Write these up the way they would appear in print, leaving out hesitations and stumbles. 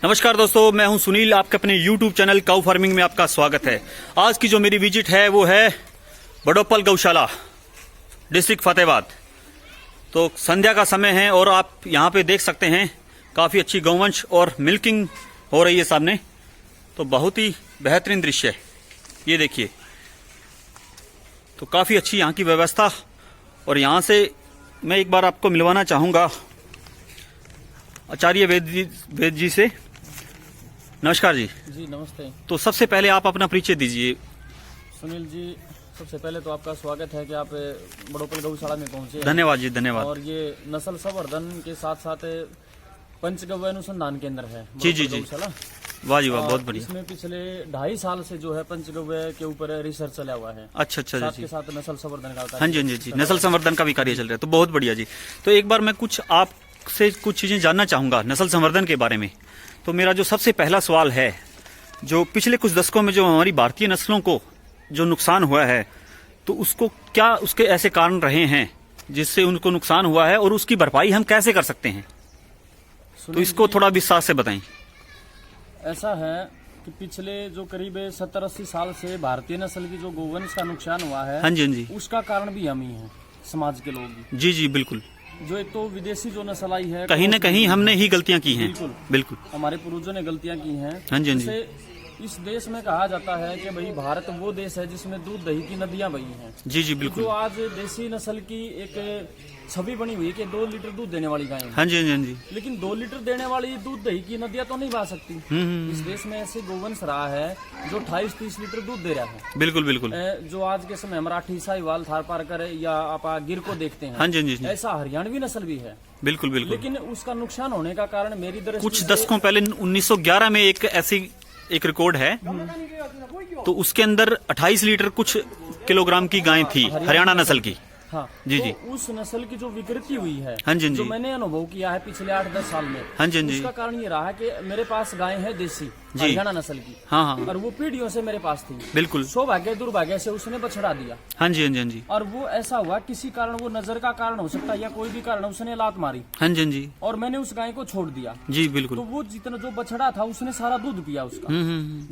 नमस्कार दोस्तों, मैं हूं सुनील। आपके अपने YouTube चैनल काऊ फार्मिंग में आपका स्वागत है। आज की जो मेरी विजिट है वो है बड़ोपल गौशाला, डिस्ट्रिक्ट फतेहाबाद। तो संध्या का समय है और आप यहां पे देख सकते हैं काफ़ी अच्छी गौवंश और मिल्किंग हो रही है सामने। तो बहुत ही बेहतरीन दृश्य है, ये देखिए। तो काफ़ी अच्छी यहाँ की व्यवस्था। और यहाँ से मैं एक बार आपको मिलवाना चाहूँगा आचार्य वेद जी से। नमस्कार जी। जी नमस्ते। तो सबसे पहले आप अपना परिचय दीजिए। सुनील जी, सबसे पहले तो आपका स्वागत है कि आप बड़ोपल गौशाला में पहुंचे। धन्यवाद जी, धन्यवाद। और ये नस्ल संवर्धन के साथ साथ पंचगव्य अनुसंधान केंद्र है जी जी जी, गौशाला। वाह जी वाह, बहुत बढ़िया। इसमें पिछले 2.5 साल से जो है पंचगव्य के ऊपर रिसर्च चला हुआ है। अच्छा अच्छा साथ जी, के साथ नस्ल संवर्धन का हाँ जी हाँ जी, नस्ल संवर्धन का भी कार्य चल रहा है। तो बहुत बढ़िया जी। तो एक बार मैं आपसे कुछ चीजें जानना चाहूंगा नस्ल संवर्धन के बारे में। तो मेरा जो सबसे पहला सवाल है, जो पिछले कुछ दशकों में जो हमारी भारतीय नस्लों को जो नुकसान हुआ है, तो उसको क्या उसके ऐसे कारण रहे हैं जिससे उनको नुकसान हुआ है और उसकी भरपाई हम कैसे कर सकते हैं? तो इसको थोड़ा विस्तार से बताएं। ऐसा है कि पिछले जो करीब 70-80 साल से भारतीय नस्ल की जो गोवंश का नुकसान हुआ है, हाँ जी हाँ जी, उसका कारण भी हम ही हैं, समाज के लोग। जी जी बिल्कुल। जो एक तो विदेशी जो नस्ल आई है, कहीं न कहीं हमने ही गलतियां की हैं। बिल्कुल बिल्कुल, हमारे पूर्वजों ने गलतियां की हैं। हाँ जी हाँ जी, जैसे इस देश में कहा जाता है कि भाई भारत वो देश है जिसमें दूध दही की नदियां बही हैं। जी जी बिल्कुल। जो आज देसी नस्ल की एक छवि बनी हुई है कि 2 लीटर दूध देने वाली गाय है। हाँ जी हाँ जी, लेकिन 2 लीटर देने वाली दूध दही की नदियां तो नहीं बहा सकती। इस देश में ऐसे गोवंश रहा है जो 28-30 लीटर दूध दे रहा है। बिल्कुल बिल्कुल। जो आज के समय मराठी, साहिवाल, थारपारकर या आप गिर को देखते हैं, हाँ जी हाँ जी, ऐसा हरियाणवी नस्ल भी है। बिल्कुल बिल्कुल। लेकिन उसका नुकसान होने का कारण मेरी दृष्टि कुछ से दशकों पहले 1911 में एक रिकॉर्ड है, तो उसके अंदर 28 लीटर कुछ किलोग्राम की गाय थी, हरियाणा नस्ल की। हाँ जी तो जी, उस नस्ल की जो विकृति हुई है, हाँ जी हाँ जो जी, मैंने अनुभव किया है पिछले 8-10 साल में, हाँ जी हाँ जी, उसका कारण ये रहा है कि मेरे पास गाय है देसी हरियाणा नस्ल की। हाँ हाँ और वो पीढ़ियों से मेरे पास थी। बिल्कुल, सौभाग्य दुर्भाग्य से उसने बछड़ा दिया। हाँ जी हाँ जी हाँ जी, और वो ऐसा हुआ, किसी कारण, वो नजर का कारण हो सकता है या कोई भी कारण, उसने लात मारी हाँ जी हाँ जी, और मैंने उस गाय को छोड़ दिया। जी तो बिल्कुल। वो जितना जो बछड़ा था उसने सारा दूध पिया उसका।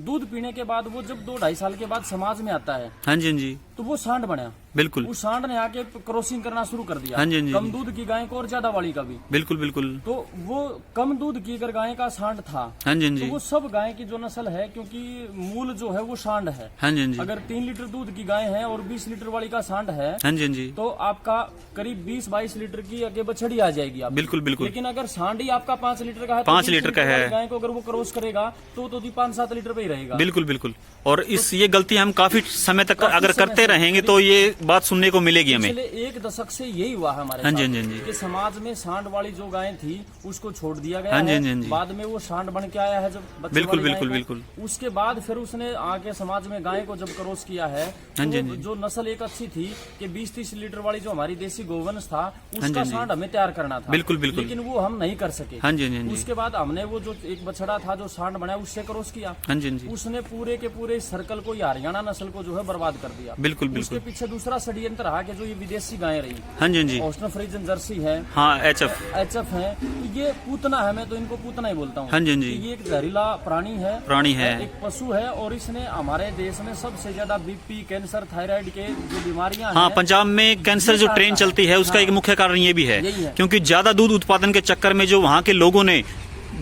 दूध पीने के बाद वो जब 2-2.5 साल के बाद समाज में आता है, हाँ जी हाँ जी, तो वो सांड बना। बिल्कुल, उस सांड ने आके क्रॉसिंग करना शुरू कर दिया। हाँ जी हाँ जी, कम दूध की गाय को और ज्यादा वाली का भी। बिल्कुल बिल्कुल, तो वो कम दूध की अगर गाय का सांड था, हाँ जी हाँ तो जी, वो सब गाय की जो नस्ल है, क्योंकि मूल जो है वो सांड है। हाँ जी हाँ जी, अगर 3 लीटर दूध की गाय है और 20 लीटर वाली का सांड है, हाँ जी हाँ जी, तो आपका करीब 20-22 लीटर की आगे बछड़ी आ जाएगी आप। बिल्कुल बिल्कुल। लेकिन अगर सांड ही आपका 5 लीटर का है, 5 लीटर का है, गाय को अगर वो क्रॉस करेगा तो 5-7 लीटर पे ही रहेगा। बिल्कुल बिल्कुल। और ये गलती हम काफी समय तक अगर करते रहेंगे तो ये बात सुनने को मिलेगी हमें। पिछले 1 दशक से यही हुआ है हमारे हाँ जी साथ हाँ जी, कि समाज में सांड वाली जो गाय थी उसको छोड़ दिया गया हाँ जी है। हाँ जी, बाद में वो सांड बन के आया है जब बच्चे बिल्कुल वाली गाय बिल्कुल को। बिल्कुल, उसके बाद फिर उसने आके समाज में गाय को जब क्रॉस किया है, हाँ जी तो हाँ जी, जो नस्ल एक अच्छी थी कि 20-30 लीटर वाली जो हमारी देसी गोवंश था, हाँ उसका जी हाँ जी, सांड हमें तैयार करना था। बिल्कुल बिल्कुल, लेकिन वो हम नहीं कर सके। हाँ जी हाँ जी, उसके बाद हमने वो जो एक बछड़ा था जो सांड बनाया उससे क्रॉस किया। हाँ जी हाँ जी, उसने पूरे के पूरे सर्कल को, या हरियाणा नस्ल को जो है बर्बाद कर दिया। बिल्कुल उसके बिल्कुल, पीछे दूसरा षड्यंत्र रहा कि जो ये विदेशी गायें रही, हाँ जी हाँ जी, ऑस्ट्रेलियन फ्रीजन जर्सी है, हाँ HF, HF है, तो ये पूतना है। मैं तो इनको पूतना ही बोलता हूँ। हाँ जी हाँ जी, ये एक जहरीला प्राणी है, है, एक पशु है। और इसने हमारे देश में सबसे ज्यादा BP, कैंसर, थायराइड के जो बीमारियां हाँ हैं, पंजाब में कैंसर जो ट्रेन चलती है उसका एक मुख्य कारण ये भी है, यही है। क्योंकि ज्यादा दूध उत्पादन के चक्कर में जो वहाँ के लोगों ने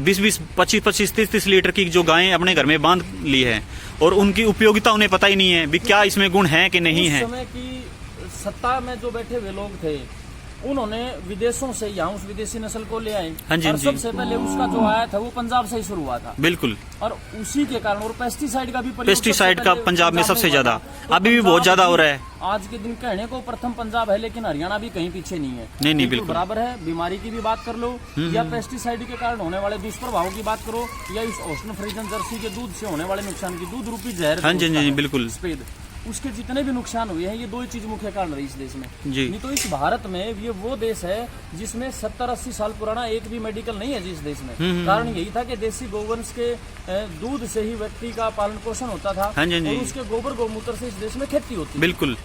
20-20, 25-25, 30-30 लीटर की जो गायें अपने घर में बांध ली है और उनकी उपयोगिता उन्हें पता ही नहीं है भी क्या इसमें गुण है कि नहीं है। उस समय की सत्ता में जो बैठे हुए लोग थे, उन्होंने विदेशों से यहाँ उस विदेशी नस्ल को ले आए। हाँ जी, और जी। सबसे पहले उसका जो आया था वो पंजाब से ही शुरू हुआ था। बिल्कुल, और उसी के कारण, और पेस्टिसाइड का भी प्रयोग पेस्टिसाइड सबसे का पहले पंजाब में सबसे हुआ ज्यादा, था। तो अभी भी बहुत ज्यादा हो रहा है। आज के दिन कहने को प्रथम पंजाब है, लेकिन हरियाणा भी कहीं पीछे नहीं है। नहीं बिल्कुल बराबर है। बीमारी की भी बात कर लो या पेस्टिसाइड के कारण होने वाले दुष्प्रभाव की बात करो, या इस ऑस्ट्रेलियन फ्रीजन जर्सी के दूध से होने वाले नुकसान की, दूध रूपी जहर, हाँ जी हाँ जी, बिल्कुल, सफेद, उसके जितने भी नुकसान हुए हैं, ये 2 ही चीज मुख्य कारण रही इस देश में। जी, नहीं तो इस भारत में ये वो देश है जिसमें 70-80 साल पुराना एक भी मेडिकल नहीं है जिस देश में। कारण यही था कि देसी गोवंश के दूध से ही व्यक्ति का पालन पोषण होता था। हाँ जी हाँ जी, और उसके गोबर गोमूत्र से इस देश में खेती होती है। बिल्कुल,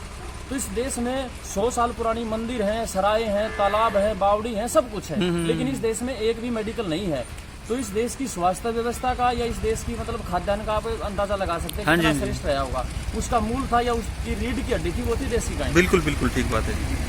तो इस देश में 100 साल पुरानी मंदिर हैं, सराय हैं, तालाब है, बावड़ी है, सब कुछ है। लेकिन इस देश में एक भी मेडिकल नहीं है। तो इस देश की स्वास्थ्य व्यवस्था का या इस देश की मतलब खाद्यान्न का आप अंदाजा लगा सकते हैं हाँ जी, कितना हाँ जी। श्रेष्ठ रहा होगा। उसका मूल था या उसकी रीढ़ की हड्डी थी, वो थी देसी गाय। बिल्कुल बिल्कुल ठीक बात है।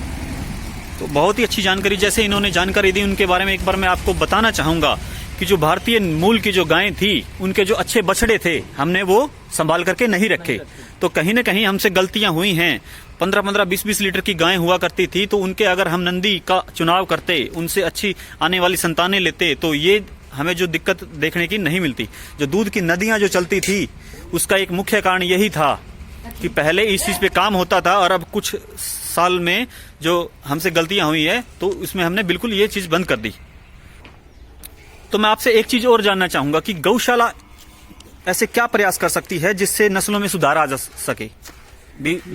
तो बहुत ही अच्छी जानकारी जैसे इन्होंने जानकारी दी उनके बारे में एक बार मैं आपको बताना चाहूंगा कि जो भारतीय मूल की जो गायें थी उनके जो अच्छे बछड़े थे हमने वो संभाल करके नहीं रखे। तो कहीं न कहीं हमसे गलतियां हुई हैं। 15-15, 20-20 लीटर की गायें हुआ करती थी, तो उनके अगर हम नंदी का चुनाव करते, उनसे अच्छी आने वाली संतानें लेते, तो ये हमें जो दिक्कत देखने की नहीं मिलती। जो दूध की नदियां जो चलती थी उसका एक मुख्य कारण यही था कि पहले इस चीज पे काम होता था और अब कुछ साल में जो हमसे गलतियां हुई है तो इसमें हमने बिल्कुल ये चीज बंद कर दी। तो मैं आपसे एक चीज और जानना चाहूंगा कि गौशाला ऐसे क्या प्रयास कर सकती है जिससे नस्लों में सुधार आ जा सके।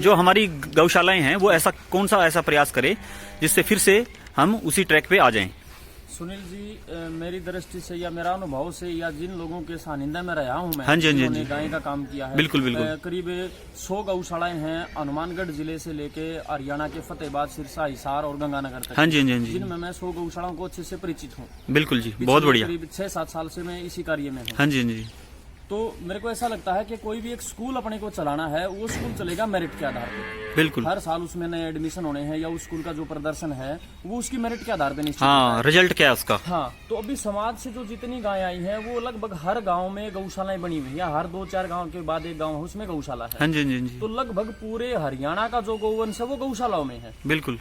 जो हमारी गौशालाएं हैं वो ऐसा कौन सा ऐसा प्रयास करे जिससे फिर से हम उसी ट्रैक पे आ जाएं। सुनील जी, मेरी दृष्टि से या मेरा अनुभव से या जिन लोगों के सानिध्य में रहा हूं मैं, हाँ जी, हाँ जी, जिन्होंने गाय का काम किया है, बिल्कुल बिल्कुल करीब 100 गौशालाएं हैं हनुमानगढ़ जिले से लेके हरियाणा के फतेहाबाद, सिरसा, हिसार और गंगानगर तक। हाँ जी, हाँ जी, जिनमें मैं 100 गौशालाओं को अच्छे से परिचित हूँ। बिल्कुल जी, बहुत बढ़िया। करीब 6-7 साल से मैं इसी कार्य में हूँ। हाँ जी, हाँ जी, तो मेरे को ऐसा लगता है कि कोई भी एक स्कूल अपने को चलाना है, वो स्कूल चलेगा मेरिट के आधार पे। बिल्कुल। हर साल उसमें नए एडमिशन होने हैं या उस स्कूल का जो प्रदर्शन है वो उसकी मेरिट के आधार पे निश्चित होता हाँ, है। रिजल्ट क्या है उसका। हाँ, तो अभी समाज से जो जितनी गायें आई हैं वो लगभग हर गांव में गौशालाएं बनी हुई हैं, या हर 2-4 गांव के बाद एक गांव है उसमें गौशाला है। हाँ जी, हाँ जी, तो लगभग पूरे हरियाणा का जो गौवंश है वो गौशालाओं में है। बिल्कुल।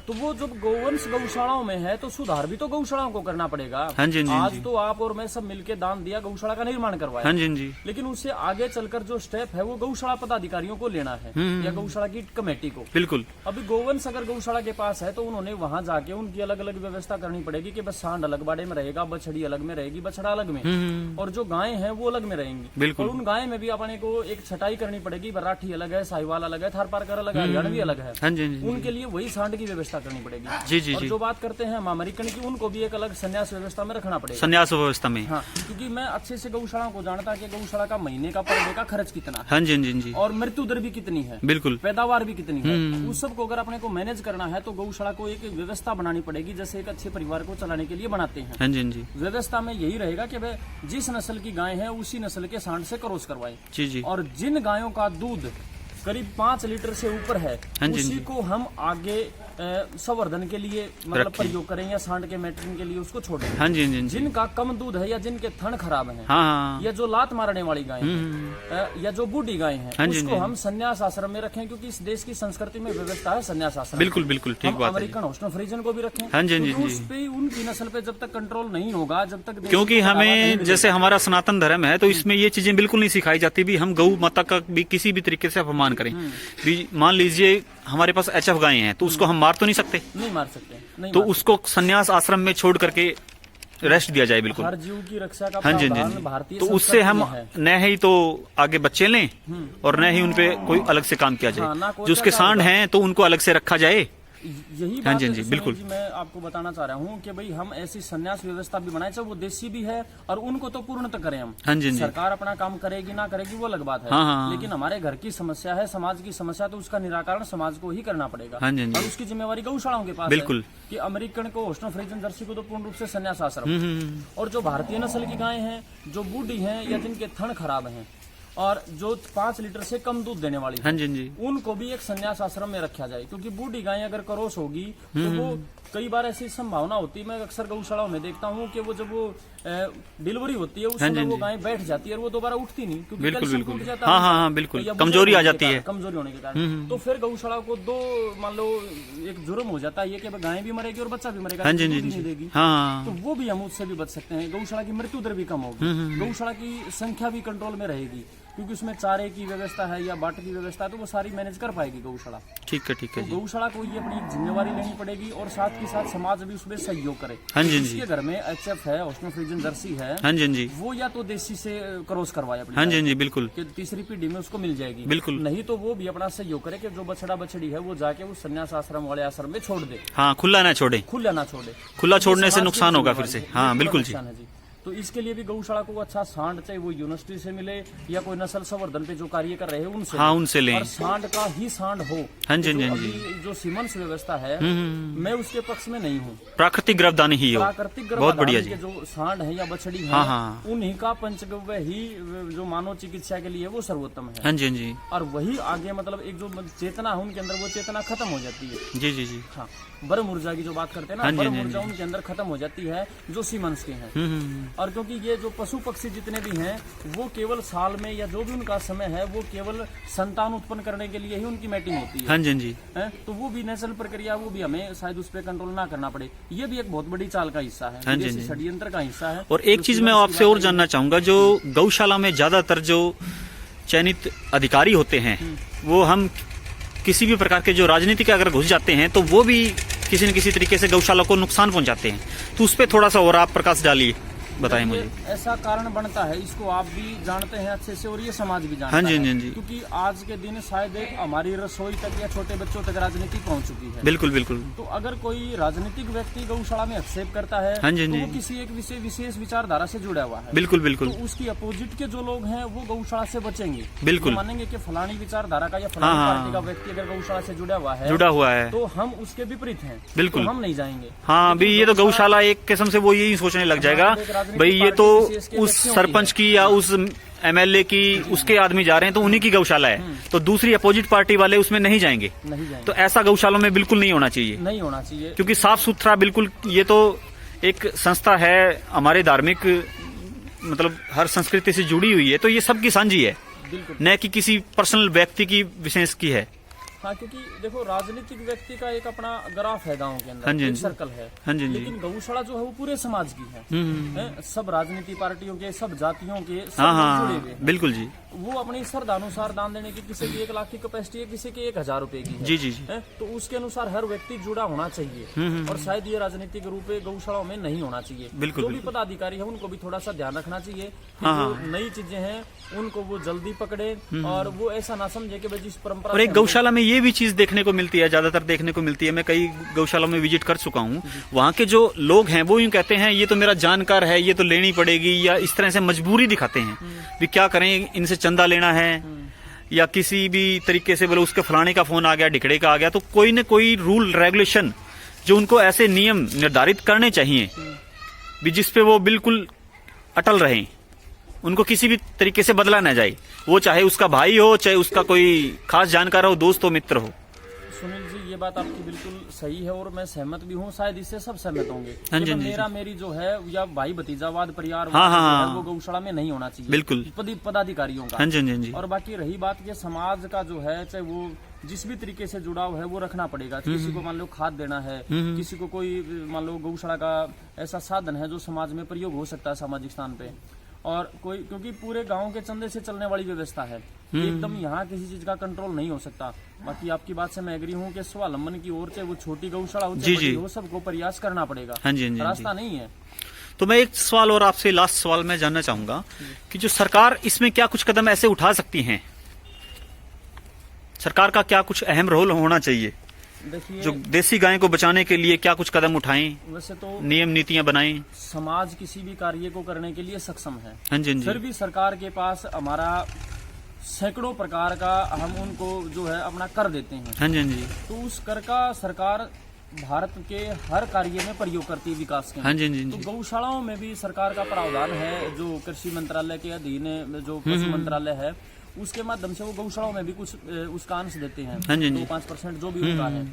तो वो जब गौवंश गौशालाओं में है तो सुधार भी तो गौशालाओं को करना पड़ेगा। हाँ जी, हाँ जी, आज तो आप और मैं सब मिलके दान दिया, गौशाला का निर्माण करवाया। हाँ जी, हाँ जी, लेकिन उससे आगे चलकर जो स्टेप है वो गौशाला पदाधिकारियों को लेना है या गौशाला की कमेटी को। बिल्कुल। अभी गोवंश अगर गौशाला के पास है तो उन्होंने वहां जाके उनकी अलग अलग व्यवस्था करनी पड़ेगी कि बस सांड अलग बाड़े में रहेगा, बछड़ी अलग में रहेगी, बछड़ा अलग में, और जो गायें हैं वो अलग में रहेंगी। बिल्कुल। और उन गायें में भी अपने को एक छटाई करनी पड़ेगी। बराठी अलग है, साहिवाल अलग है, थारपारकर अलग है, हरियाणवी अलग है। हाँ जी, हाँ जी, उनके लिए वही सांड की व्यवस्था करनी पड़ेगी। जी जी और जी, जो बात करते हैं हम अमेरिकन की, उनको भी एक अलग संन्यास व्यवस्था में रखना पड़ेगा। संन्यास व्यवस्था में। हाँ, क्योंकि मैं अच्छे से गौशालाओं को जानता कि गौशाला का महीने का पर डे का खर्च कितना है, हाँ जी, हाँ जी, हाँ जी, और मृत्यु दर भी कितनी है, बिल्कुल। पैदावार भी कितनी है। उस सब को अगर अपने को मैनेज करना है तो गौशाला को एक व्यवस्था बनानी पड़ेगी, जैसे एक अच्छे परिवार को चलाने के लिए बनाते हैं। हाँ जी, हाँ जी, व्यवस्था में यही रहेगा कि वे जिस नस्ल की गाय है उसी नस्ल के सांड से क्रॉस करवाएं, जी जी, और जिन गायों का दूध करीब 5 लीटर से ऊपर है हाँ जी, उसी को हम आगे संवर्धन के लिए मतलब रखें। प्रयोग करें या सांड के मैटरिंग के लिए उसको छोड़ें। हाँ जी, हाँ जी, हाँ जी, जिनका कम दूध है या जिनके थन खराब हैं, हाँ हाँ, या जो लात मारने वाली गाय है, या जो बूढ़ी गाय है, हाँ जी, उसको जी। हम संन्यास आश्रम में रखें, क्योंकि इस देश की संस्कृति में व्यवस्था है संन्यास आश्रम। बिल्कुल बिल्कुल ठीक हम बात है। अमेरिकन हॉस्टन फ्रीजन को भी रखें, हाँ जी, हाँ जी, क्योंकि जी। उस पे उनकी नस्ल पे जब तक कंट्रोल नहीं होगा, जब तक देश क्योंकि को बढ़ावा नहीं हमें मिलेगा। जैसे हमारा सनातन धर्म है तो इसमें ये चीजें बिल्कुल नहीं सिखाई जाती भी हम गौ माता का भी किसी भी तरीके से अपमान करें। भी मान लीजिए हमारे पास HF गायें हैं तो उसको हम मार तो नहीं सकते, नहीं मार सकते, नहीं तो मार उसको संन्यास आश्रम में छोड़ करके रेस्ट दिया जाए बिल्कुल। हर जीव की रक्षा का हाँ जी, हाँ प्रावधान जी, भारतीय तो उससे हम संस्कृति में है। न ही तो आगे बच्चे लें और न ही उनपे कोई अलग से काम किया हाँ, ना जाए। कोई जो उसके प्रकार सांड का- हैं तो उनको अलग से रखा जाए। यही हाँ बात जी, हाँ जी, सुनील बिल्कुल। जी, मैं आपको बताना चाह रहा हूँ कि भाई हम ऐसी संन्यास व्यवस्था भी बनाए, चाहे वो देसी भी है, और उनको तो पूर्णतः करें हम। हाँ जी, हाँ जी, सरकार अपना काम करेगी ना करेगी वो अलग बात है, हाँ, हाँ, लेकिन हमारे घर की समस्या है, समाज की समस्या, तो उसका निराकरण समाज को ही करना पड़ेगा। हाँ जी, हाँ जी। और उसकी जिम्मेवारी गौशालाओं के पास बिल्कुल। है कि अमेरिकन को हॉस्टन फ्रीजन जर्सी को तो पूर्ण रूप से संन्यास आश्रम, और जो भारतीय नस्ल की गायें हैं, जो बूढ़ी हैं या जिनके थन खराब हैं, और जो 5 लीटर से कम दूध देने वाली हाँ है, जी, हाँ जी, उनको भी एक संन्यास आश्रम में रखा जाए। क्योंकि बूढ़ी गाय अगर क्रॉस होगी तो वो कई बार ऐसी संभावना होती है, मैं अक्सर गौशालाओं में देखता हूँ कि वो जब वो डिलीवरी होती है उस हाँ जी, समय हाँ वो जी। गाय बैठ जाती है और वो दोबारा उठती नहीं, क्योंकि बिल्कुल, कैल्शियम बिल्कुल। टूट जाता हाँ, है हाँ, उनका। हाँ, बिल्कुल। या कमजोरी आ होने के जाती है। कारण, कमजोरी होने के कारण, तो फिर गौशाला को दो मान लो एक जुर्म हो जाता है ये कि गाय भी मरेगी और बच्चा भी मरेगा, हाँ जी, दूध हाँ ही जी, नहीं देगी। हाँ, तो वो भी हम उससे भी बच सकते हैं। गौशाला की मृत्यु दर भी कम होगी, गौशाला की संख्या भी कंट्रोल में रहेगी, क्योंकि उसमें चारे की व्यवस्था है या बाट की व्यवस्था है, तो वो सारी मैनेज कर पाएगी गौशाला। ठीक है, ठीक है तो जी। गौशाला को ये अपनी जिम्मेवारी लेनी पड़ेगी, और साथ ही साथ समाज भी उसमें सहयोग करे। हाँ जी, हाँ जी, जिसके घर में HF है, हॉस्टन फ्रीजन जर्सी है, हाँ जी, हाँ जी, वो या तो देसी से क्रॉस करवाए अपनी हाँ जी, हाँ जी, बिल्कुल कि तीसरी पीढ़ी में उसको मिल जाएगी, बिल्कुल। नहीं तो वो भी अपना सहयोग करे कि जो बछड़ा बछड़ी है वो जाके उस संन्यास आश्रम वाले आश्रम में छोड़ दे, हाँ, खुला ना छोड़े। खुला ना छोड़े। खुला छोड़ने ये से समाज की नुकसान होगा फिर जिम्मेवारी से। है, हाँ, ये बिल्कुल जी। नुकसान है जी। तो इसके लिए भी गौशाला को अच्छा सांड, चाहे वो यूनिवर्सिटी से मिले या कोई नस्ल संवर्धन पे जो कार्य कर रहे हैं उनसे, हाँ उनसे लें, और सांड का ही सांड हो। हाँ जी, तो हाँ अभी जी, जो सीमेंस व्यवस्था है मैं उसके पक्ष में नहीं हूँ। प्राकृतिक गर्भधानी ही हो, प्राकृतिक बहुत बढ़िया गर्भाधान जी। के जो सांड है या बछड़ी है, हाँ, हाँ। उन्हीं का पंचगव्य ही जो मानव चिकित्सा के लिए वो सर्वोत्तम है। हाँ जी, हाँ जी, और वही आगे मतलब एक जो चेतना है उनके अंदर, वो चेतना खत्म हो जाती है। जी जी जी, हाँ, बर्म ऊर्जा की जो बात करते हैं ना, हाँ जी, बर्म हाँ जी, ऊर्जा उनके अंदर खत्म हो जाती है जो सीमंस के हैं। और क्योंकि ये जो पशु पक्षी जितने भी हैं वो केवल साल में या जो भी उनका समय है वो केवल संतान उत्पन्न करने के लिए ही उनकी मैटिंग होती है। हाँ जी, हाँ जी, तो वो भी नेचुरल प्रक्रिया, वो भी हमें शायद उस पर कंट्रोल ना करना पड़े। ये भी एक बहुत बड़ी चाल का हिस्सा है, हाँ जी, विदेशी हाँ जी। षड्यंत्र का हिस्सा है। और एक चीज मैं आपसे और जानना चाहूंगा, जो गौशाला में ज्यादातर जो चयनित अधिकारी होते हैं वो हम किसी भी प्रकार के जो राजनीति के अगर घुस जाते हैं तो वो भी किसी न किसी तरीके से गौशाला को नुकसान पहुंचाते हैं, तो उस पर थोड़ा सा और आप प्रकाश डालिए, बताएं मुझे। ऐसा कारण बनता है, इसको आप भी जानते हैं अच्छे से और ये समाज भी जानता हाँ जी, है। हाँ जी, क्योंकि आज के दिन शायद एक हमारी रसोई तक या छोटे बच्चों तक राजनीति पहुंच चुकी है। बिल्कुल बिल्कुल, तो अगर कोई राजनीतिक व्यक्ति गौशाला में हस्तक्षेप करता है, हाँ जी, तो हाँ वो जी। किसी एक विशेष विचारधारा से जुड़ा हुआ है। बिल्कुल बिल्कुल, तो उसकी अपोजिट के जो लोग हैं वो गौशाला से बचेंगे। बिल्कुल। वो मानेंगे कि फलानी विचारधारा का या फलानी हाँ, पार्टी का व्यक्ति अगर गौशाला से जुड़ा हुआ है है तो हम उसके विपरीत हैं, बिल्कुल। तो हम नहीं जाएंगे। हाँ, अभी ये तो गौशाला एक किस्म से वो यही सोचने लग जाएगा, भाई ये तो उस सरपंच की या उस एमएलए की उसके आदमी जा रहे हैं तो उन्हीं की गौशाला है, तो दूसरी अपोजिट पार्टी वाले उसमें नहीं जाएंगे। तो ऐसा गौशालों में बिल्कुल नहीं होना चाहिए, नहीं होना चाहिए, क्योंकि साफ सुथरा बिल्कुल, ये तो एक संस्था है हमारे धार्मिक, मतलब हर संस्कृति से जुड़ी हुई है, तो ये सबकी साझी है, न कि किसी पर्सनल व्यक्ति की विशेष की है। हाँ, क्योंकि देखो राजनीतिक व्यक्ति का एक अपना ग्राफ है गांव के अंदर, हाँ जी, एक सर्कल है, हाँ जी, लेकिन गौशाला जो है वो पूरे समाज की है। सब राजनीति पार्टियों के, सब जातियों के, सब हाँ जुड़े हाँ, हुए हैं। बिल्कुल जी, वो अपनी श्रद्धानुसार दान देने की, किसी की 1 लाख की कैपेसिटी है, किसी की 1000 रुपए की है। जी जी जी, तो उसके अनुसार हर व्यक्ति जुड़ा होना चाहिए। और शायद ये राजनीतिक रूप गौशालाओं में नहीं होना चाहिए। बिल्कुल, जो भी पदाधिकारी है उनको भी थोड़ा सा ध्यान रखना चाहिए कि हाँ, जो नई चीजें हैं उनको वो जल्दी पकड़े और वो ऐसा ना समझे कि भाई जिस परंपरा और एक गौशाला में ये भी चीज देखने को मिलती है, ज्यादातर देखने को मिलती है, मैं कई गौशाला में विजिट कर चुका हूँ, वहाँ के जो लोग हैं वो यूं कहते हैं ये तो मेरा जानकार है, ये तो लेनी पड़ेगी, या इस तरह से मजबूरी दिखाते हैं भी क्या करें, इनसे चंदा लेना है या किसी भी तरीके से बोले उसके फलाने का फोन आ गया, ढिकड़े का आ गया, तो कोई न कोई रूल रेगुलेशन जो उनको ऐसे नियम निर्धारित करने चाहिए भी जिसपे वो बिल्कुल अटल रहें, उनको किसी भी तरीके से बदला ना जाए, वो चाहे उसका भाई हो, चाहे उसका कोई खास जानकार हो, दोस्त हो, मित्र हो। सुनील जी, ये बात आपकी बिल्कुल सही है और मैं सहमत भी हूँ, शायद इससे सब सहमत होंगे। हाँ जी, मेरी जो है या भाई भतीजावाद परिवार हाँ, वो गौशाला में नहीं होना चाहिए, बिल्कुल, पदाधिकारियों का। हाँ जी, हाँ जी। और बाकी रही बात ये समाज का जो है, चाहे वो जिस भी तरीके से जुड़ाव है वो रखना पड़ेगा। किसी को मान लो खाद देना है, किसी को कोई मान लो गौशाला का ऐसा साधन है जो समाज में प्रयोग हो सकता है सामाजिक स्थान पे, और कोई, क्योंकि पूरे गांव के चंदे से चलने वाली व्यवस्था है, एकदम यहाँ किसी चीज का कंट्रोल नहीं हो सकता। बाकी आपकी बात से मैं एग्री हूँ कि स्वावलंबन की ओर, चाहे वो छोटी गौशाला हो चाहे बड़ी हो, सबको प्रयास करना पड़ेगा। हाँ जी, हाँ जी, रास्ता नहीं है। तो मैं एक सवाल और आपसे, लास्ट सवाल मैं जानना चाहूंगा कि जो सरकार इसमें क्या कुछ कदम ऐसे उठा सकती है, सरकार का क्या कुछ अहम रोल होना चाहिए, देखिए जो देसी गाय को बचाने के लिए क्या कुछ कदम उठाएं, वैसे तो नियम नीतियां बनाएं। समाज किसी भी कार्य को करने के लिए सक्षम है, हाँ जी, फिर भी सरकार के पास हमारा सैकड़ों प्रकार का हम उनको जो है अपना कर देते हैं। हाँ जी, हाँ जी, तो उस कर का सरकार भारत के हर कार्य में प्रयोग करती है विकास के। हाँ जी, हाँ तो जी, गौशालाओं में भी सरकार का प्रावधान है, जो कृषि मंत्रालय के अधीन जो पशु मंत्रालय है उसके माध्यम से वो गौशालाओं में भी कुछ उसका अंश देते हैं, हाँ जी, 2-5% जो भी उनका है।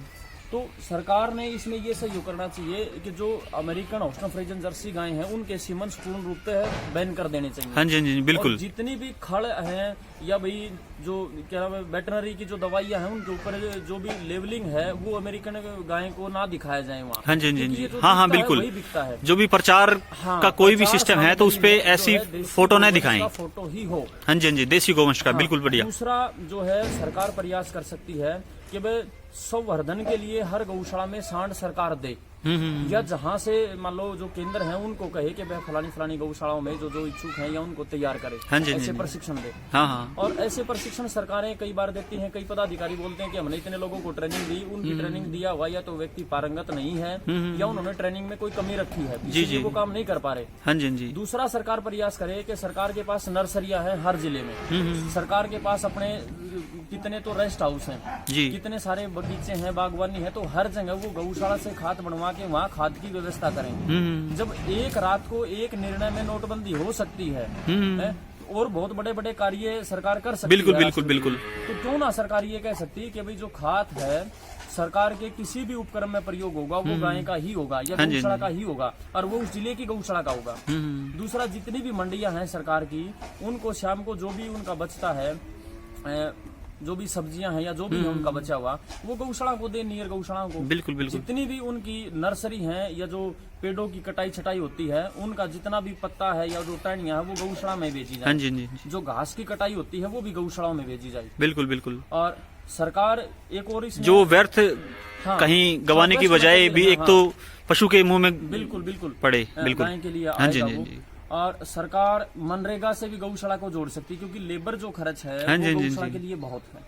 तो सरकार ने इसमें ये सहयोग करना चाहिए कि जो अमेरिकन हॉस्टन फ्रीजन जर्सी गाय हैं उनके सीमंस पूर्ण रूप से बैन कर देने चाहिए। हाँ जी, हाँ जी, बिल्कुल। और जितनी भी खड़ हैं या भाई जो क्या नाम है वेटनरी की जो दवाइयां हैं उनके ऊपर जो भी लेवलिंग है वो अमेरिकन गाय को ना दिखाया जाए वहाँ। हाँ जी, हाँ जी, हाँ हाँ, बिल्कुल। वही बिकता है। जो भी प्रचार का कोई भी सिस्टम है तो उस पे ऐसी फोटो न दिखाएं, फोटो ही हो। हाँ जी, हाँ जी, देसी गोवंश का, बिल्कुल बढ़िया। दूसरा जो है सरकार प्रयास कर सकती है कि भाई संवर्धन के लिए हर गौशाला में सांड सरकार दे। या जहाँ से मान लो जो केंद्र है उनको कहे कि वह फलानी फलानी गौशालाओं में जो इच्छुक हैं या उनको तैयार करे, ऐसे प्रशिक्षण दे। और ऐसे प्रशिक्षण सरकारें कई बार देती हैं। कई पदाधिकारी बोलते हैं कि हमने इतने लोगों को ट्रेनिंग दी, उनकी ट्रेनिंग दिया हुआ या तो व्यक्ति पारंगत नहीं है या उन्होंने ट्रेनिंग में कोई कमी रखी है, इसलिए वो काम नहीं कर पा रहे। दूसरा सरकार प्रयास करे कि सरकार के पास नर्सरियां हैं हर जिले में, सरकार के पास अपने कितने तो रेस्ट हाउस हैं, कितने सारे बगीचे हैं, बागवानी है, तो हर जगह वो गौशाला से खाद बनवा के वहाँ खाद की व्यवस्था करें। जब एक रात को एक निर्णय में नोटबंदी हो सकती है और बहुत बड़े बड़े कार्य सरकार कर सकती है, बिल्कुल। तो क्यों ना सरकार ये कह सकती है कि भाई जो खाद है सरकार के किसी भी उपक्रम में प्रयोग होगा वो गाय का ही होगा या गौशाला का ही होगा और वो उस जिले की गौशाला का होगा। दूसरा, जितनी भी मंडियां हैं सरकार की, उनको शाम को जो भी उनका बचता है, जो भी सब्जियां हैं या जो भी है उनका बचा हुआ, वो गौशाला को दे, नियर गौशालाओं को। बिल्कुल। जितनी भी उनकी नर्सरी है या जो पेड़ों की कटाई छटाई होती है, उनका जितना भी पत्ता है या जो टहनियां है वो गौशाला में बेची जाए। जो घास की कटाई होती है वो भी गौशालाओं में बेची जाए। बिल्कुल। और सरकार एक और इसमें जो व्यर्थ कहीं गंवाने की बजाय भी एक तो पशु के मुंह में बिल्कुल पड़े, गाय के लिए आएगा वो। और सरकार मनरेगा से भी गौशाला को जोड़ सकती है, क्योंकि लेबर जो खर्च है वो गौशाला के लिए बहुत है।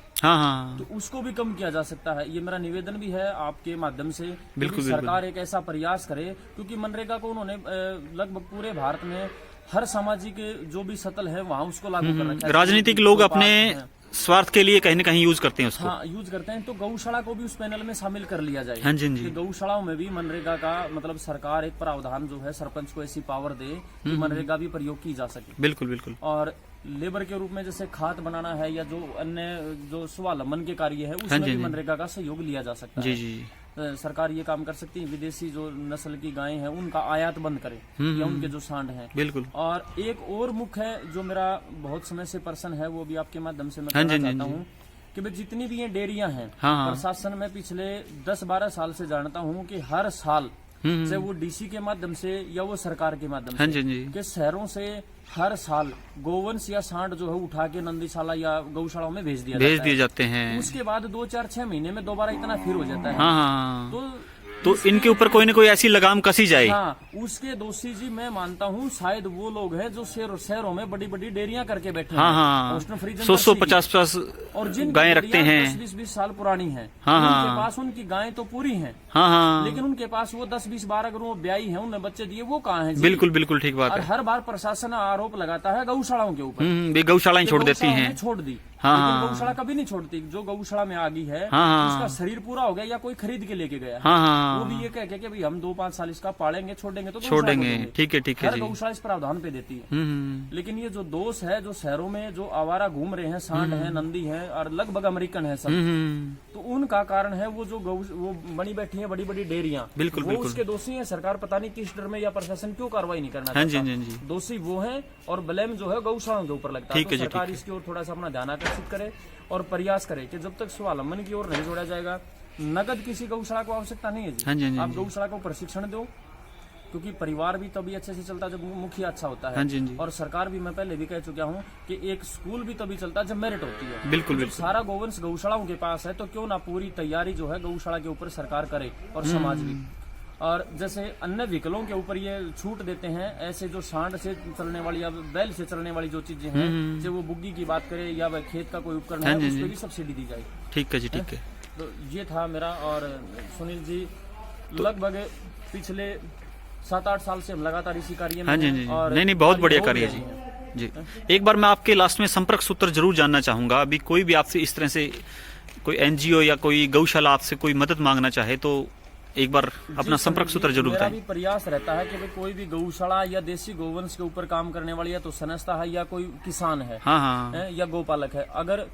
तो उसको भी कम किया जा सकता है। ये मेरा निवेदन भी है आपके माध्यम से, बिल्कुल सरकार एक ऐसा प्रयास करे, क्योंकि मनरेगा को उन्होंने लगभग पूरे भारत में हर सामाजिक जो भी सतल है वहाँ उसको लागू कर रखा है। राजनीतिक लोग अपने स्वार्थ के लिए कहीं न कहीं यूज करते हैं उसको। यूज करते हैं, तो गौशाला को भी उस पैनल में शामिल कर लिया जाए। गौशालाओं में भी मनरेगा का मतलब सरकार एक प्रावधान जो है सरपंच को ऐसी पावर दे कि मनरेगा भी प्रयोग की जा सके। बिल्कुल। और लेबर के रूप में जैसे खाद बनाना है या जो अन्य जो स्वावलंबन के कार्य है उसमें भी मनरेगा का सहयोग लिया जा सकता है। सरकार ये काम कर सकती है, विदेशी जो नस्ल की गायें हैं उनका आयात बंद करे या उनके जो सांड हैं। बिल्कुल। और एक और मुख्य है जो मेरा बहुत समय से प्रश्न है, वो भी आपके माध्यम से मैं कहना चाहता हूँ कि भाई जितनी भी ये डेयरियां हैं, प्रशासन में पिछले 10-12 साल से जानता हूँ कि हर साल चाहे वो डीसी के माध्यम से या वो सरकार के माध्यम से कि शहरों से हर साल गोवंश या सांड जो है उठा के नंदीशाला या गौशालाओं में भेज दिए जाते हैं। उसके बाद 2-4-6 महीने में दोबारा इतना फिर हो जाता है। तो इनके ऊपर कोई न कोई ऐसी लगाम कसी जाए। उसके दोषी जी मैं मानता हूँ शायद वो लोग हैं जो शहरों में बड़ी बड़ी डेयरियां करके बैठे हैं, 100-150 और जिन गायें रखते हैं 10-20 साल पुरानी हैं, उनके पास उनकी गायें तो पूरी हैं, लेकिन उनके पास वो 10-20-12 अगर वो ब्याई है, उन्हें बच्चे दिए, वो कहाँ है? बिल्कुल ठीक बात है। हर बार प्रशासन आरोप लगाता है गौशालाओं के ऊपर, गौशालाएं छोड़ देती हैं, छोड़ दी। लेकिन गौशाला कभी नहीं छोड़ती। जो गौशाला में आ गई है उसका शरीर पूरा हो गया या कोई खरीद के लेके गया, वो भी ये कह के भाई हम 2-5 साल इसका पालेंगे, छोड़ेंगे तो छोड़ेंगे। ठीक है। हर गौशाला इस प्रावधान पे देती है। लेकिन ये जो दोष है, जो शहरों में जो आवारा घूम रहे हैं, सांड है, नंदी है और लगभग अमेरिकन है सब, तो उनका कारण है वो जो वो बनी बैठी है बड़ी बड़ी डेयरियां। बिल्कुल। उसके दोषी है सरकार, पता नहीं किस डर में या प्रशासन क्यों कार्रवाई नहीं करना चाहता। दोषी वो है और ब्लेम जो है गौशालाओं के ऊपर लगता है। तो सरकार इसकी ओर थोड़ा सा अपना ध्यान आकर्षित करे और प्रयास करे कि जब तक स्वावलंबन की ओर नहीं जोड़ा जाएगा, नगद किसी गौशाला को आवश्यकता नहीं है जी। आप गौशाला को प्रशिक्षण दो, क्योंकि परिवार भी तभी अच्छे से चलता है जब मुखिया अच्छा होता है। और सरकार भी, मैं पहले भी कह चुका हूँ कि एक स्कूल भी तभी चलता है जब मेरिट होती है। बिल्कुल। सारा गोवंश गौशालाओं के पास है, तो क्यों ना पूरी तैयारी जो है गौशाला के ऊपर सरकार करे और समाज भी। और जैसे अन्य व्हीकलों के ऊपर ये छूट देते हैं, ऐसे जो सांड से चलने वाली या बैल से चलने वाली जो चीजें हैं, चाहे वो बुग्गी की बात करें या वह खेत का कोई उपकरण है, उस पर भी सब्सिडी दी जाए। ठीक है जी, ठीक है। तो ये था मेरा। और सुनील जी लगभग पिछले 7-8 साल से हम लगातार इसी कार्य में हैं। और नहीं, बहुत बढ़िया कार्य है जी। एक बार मैं आपके लास्ट में संपर्क सूत्र जरूर जानना चाहूंगा। अभी कोई भी आपसे इस तरह से कोई NGO या कोई गौशाला आपसे कोई मदद मांगना चाहे तो एक बार अपना संपर्क सूत्र जरूर बताएं। मेरा भी प्रयास रहता है कि कोई भी गौशाला या देसी गोवंश के ऊपर काम करने वाली या तो संस्था है या कोई किसान है, या गोपालक है, अगर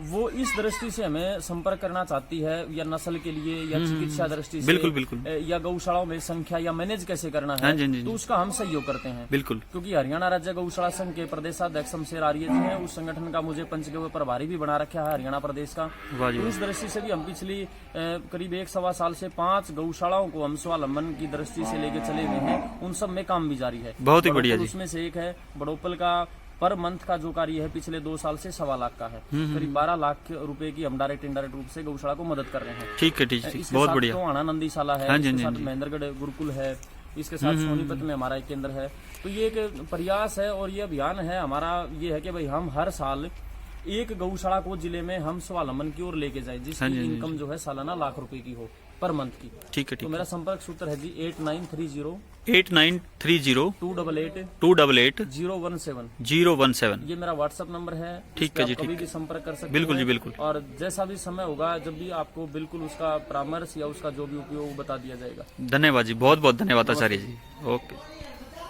वो इस दृष्टि से हमें संपर्क करना चाहती है या नस्ल के लिए या चिकित्सा दृष्टि से, बिल्कुल या गौशालाओं में संख्या या मैनेज कैसे करना है, तो उसका हम सहयोग करते हैं। बिल्कुल। क्योंकि हरियाणा राज्य गौशाला संघ के प्रदेशाध्यक्ष शमशेर आर्य जी हैं, उस संगठन का मुझे पंचगव्य प्रभारी भी बना रखा है हरियाणा प्रदेश का। तो उस दृष्टि से भी हम पिछली करीब 1-1.25 साल से 5 गौशालाओं को हम स्वावलंबन की दृष्टि से लेके चले हुए हैं। उन सब में काम भी जारी है। बहुत ही बढ़िया। उसमें से एक है बड़ोपल का पर मंथ का जो कार्य है पिछले 2 साल से 1.25 लाख का है। करीब 12 लाख रुपए की हम डायरेक्ट इनडायरेक्ट रूप से गौशाला को मदद कर रहे हैं। ठीक है, ठीक है, इसके बहुत साथ बढ़िया। टोहाना नंदीशाला है, हाँ जी, इसके हाँ साथ जी। महेंद्रगढ़ गुरुकुल है, इसके साथ सोनीपत में हमारा एक केंद्र है। तो ये एक प्रयास है और ये अभियान है हमारा, ये है कि भाई हम हर साल एक गौशाला को जिले में हम स्वावलंबन की ओर लेके जाए, हाँ जिसकी जी, हाँ जी। इनकम जो है सालाना ₹1 लाख की हो पर मंथ की। ठीक है, तो ठीक मेरा संपर्क सूत्र है जी 8930 है। 8930 288 288 017। 017। ये मेरा व्हाट्सएप नंबर है। ठीक इस पे है आप जी, कभी ठीक भी संपर्क कर सकते बिल्कुल हैं। जी, बिल्कुल। और जैसा भी समय होगा, जब भी आपको बिल्कुल उसका परामर्श या उसका जो भी उपयोग बता दिया जाएगा। धन्यवाद जी, बहुत बहुत धन्यवाद आचार्य जी। ओके।